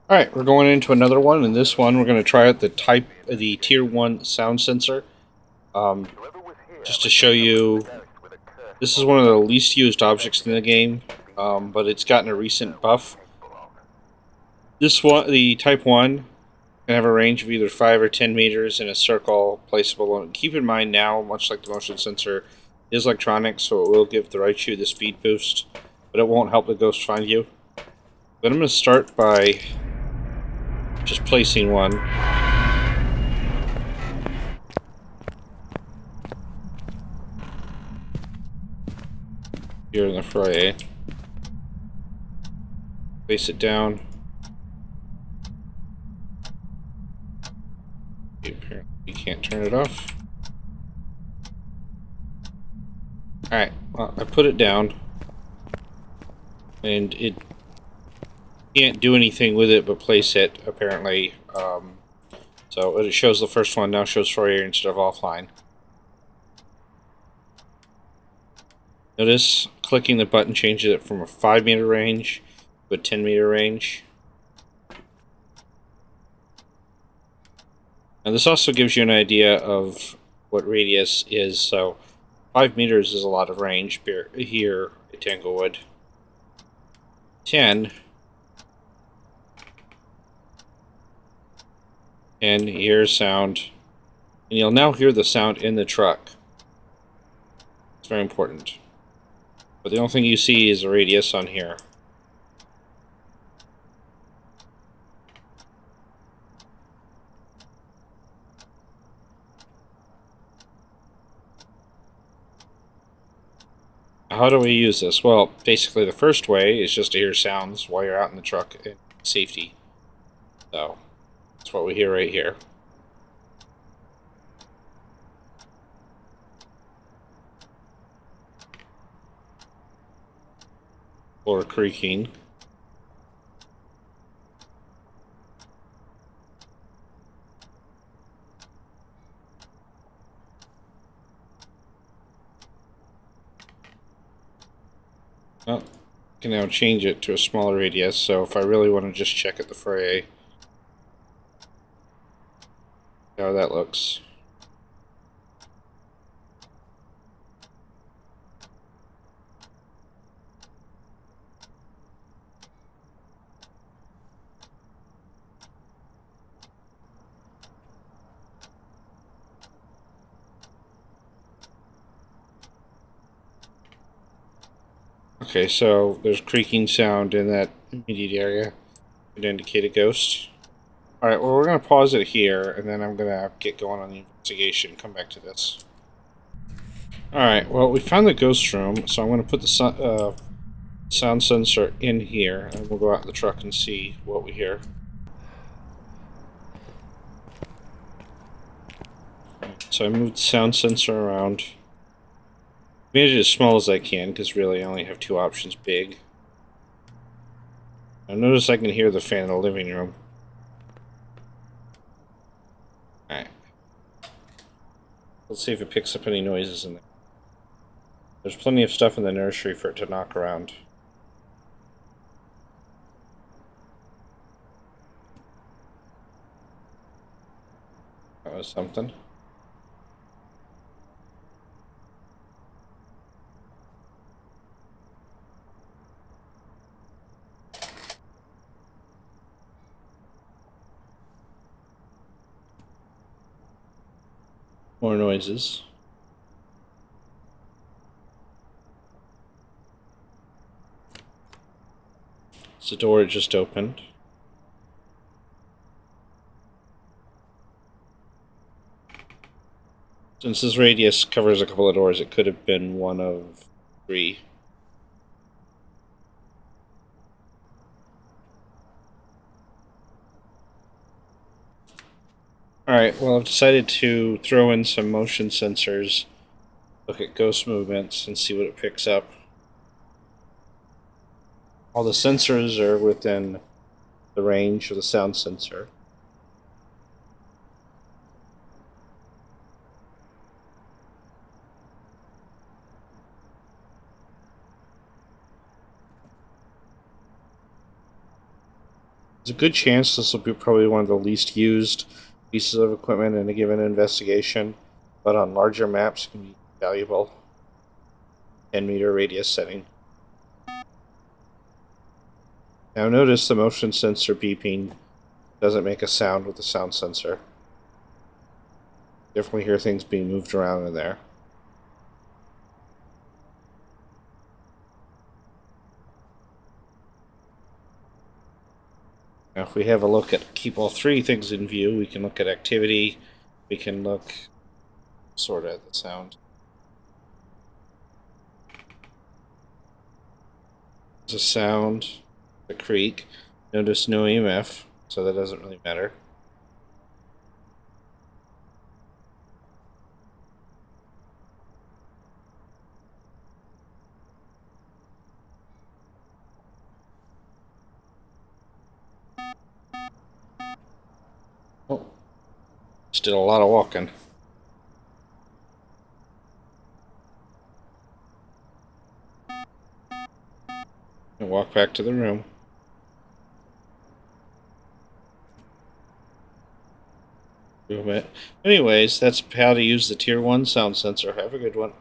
Alright, we're going into another one, and this one we're going to try out the Tier 1 sound sensor. Just to show you, this is one of the least used objects in the game, but it's gotten a recent buff. This one, the Type 1, can have a range of either 5 or 10 meters in a circle placeable. And keep in mind now, much like the motion sensor, it is electronic, so it will give the Raichu the speed boost, but it won't help the ghost find you. But I'm going to start by just placing one. Here in the fray. Place it down. Apparently you can't turn it off. Alright, well, I put it down. And it can't do anything with it but place it, apparently. So it shows the first one, now shows Fourier instead of offline. Notice clicking the button changes it from a 5-meter range to a 10-meter range. And this also gives you an idea of what radius is. So 5 meters is a lot of range here at Tanglewood. 10. And here's sound. And you'll now hear the sound in the truck. It's very important. But the only thing you see is a radius on here. How do we use this? Well, basically the first way is just to hear sounds while you're out in the truck in safety. So, that's what we hear right here. Or creaking. Well, I can now change it to a smaller radius, so if I really want to just check at the fray, how that looks. Okay, so there's creaking sound in that immediate area. Could indicate a ghost. Alright, well, we're going to pause it here, and then I'm going to get going on the investigation, come back to this. Alright, well, we found the ghost room, so I'm going to put the sound sensor in here, and we'll go out in the truck and see what we hear. So I moved the sound sensor around. Made it as small as I can, because really I only have 2 options, big. Now notice I can hear the fan in the living room. Alright. Let's see if it picks up any noises in there. There's plenty of stuff in the nursery for it to knock around. That was something. More noises. It's the door just opened. Since this radius covers a couple of doors, it could have been one of 3. Alright, well, I've decided to throw in some motion sensors, look at ghost movements, and see what it picks up. All the sensors are within the range of the sound sensor. There's a good chance this will be probably one of the least used pieces of equipment in a given investigation, but on larger maps it can be valuable. 10-meter radius setting. Now notice the motion sensor beeping doesn't make a sound with the sound sensor. Definitely hear things being moved around in there. Now if we have a look at, keep all three things in view, we can look at activity, we can look sort of at the sound. There's a sound, a creak. Notice no EMF, so that doesn't really matter. Oh, just did a lot of walking. And walk back to the room. Anyways, that's how to use the Tier 1 sound sensor. Have a good one.